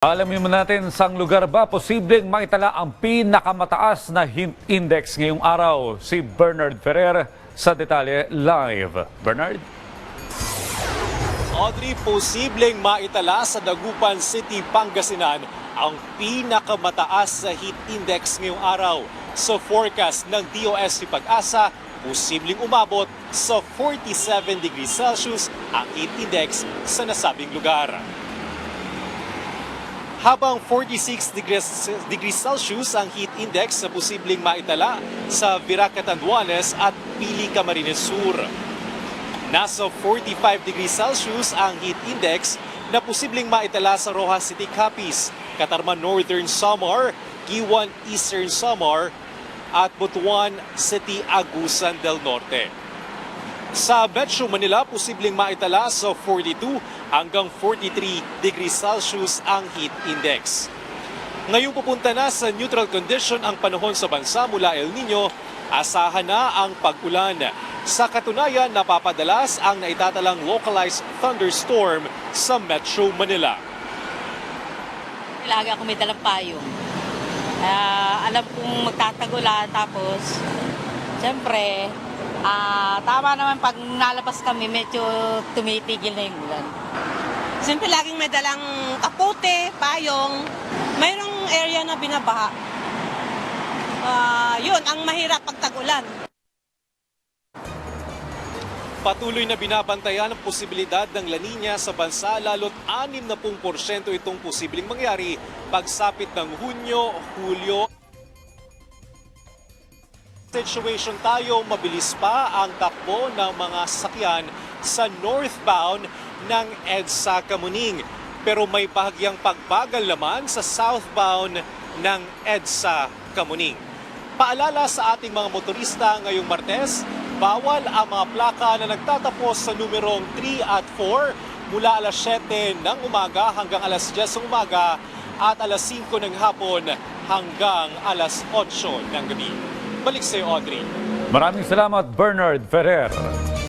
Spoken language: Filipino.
Alamin mo natin sang lugar ba posibleng maitala ang pinakamataas na heat index ngayong araw. Si Bernard Ferrer sa detalye live. Bernard? Audrey, posibleng maitala sa Dagupan City, Pangasinan ang pinakamataas na heat index ngayong araw. Sa forecast ng DOST Pag-asa, posibleng umabot sa 47 degrees Celsius ang heat index sa nasabing lugar. Habang 46 degrees Celsius ang heat index na posibleng maitala sa Virac Catanduanes at Pili Camarines Sur. Nasa 45 degrees Celsius ang heat index na posibleng maitala sa Rojas City, Capiz, Catarman Northern Samar, Giwan Eastern Samar at Butuan City, Agusan del Norte. Sa Metro Manila, posibleng maitala sa 42 hanggang 43 degrees Celsius ang heat index. Ngayong pupunta na sa neutral condition ang panahon sa bansa mula El Nino, asahan na ang pag-ulan. Sa katunayan, napapadalas ang naitatalang localized thunderstorm sa Metro Manila. Lagi ako may dalang payong. Alam kong magtatagulan tapos, siyempre, tama naman pag nalabas kami, medyo tumitigil na yung ulan. Siyempre laging may dalang kapote, payong, mayroong area na binabaha. Yun, ang mahirap pag tag-ulan. Patuloy na binabantayan ang posibilidad ng La Nina sa bansa, lalo't 60% itong posibleng mangyari pagsapit ng Hunyo, Hulyo. Situation tayo, mabilis pa ang takbo ng mga sasakyan sa northbound ng EDSA Kamuning. Pero may bahagyang pagbagal naman sa southbound ng EDSA Kamuning. Paalala sa ating mga motorista ngayong Martes, bawal ang mga plaka na nagtatapos sa numerong 3 at 4 mula alas 7 ng umaga hanggang alas 10 ng umaga at alas 5 ng hapon hanggang alas 8 ng gabi. Balik sa'yo, Audrey. Maraming salamat, Bernard Ferrer.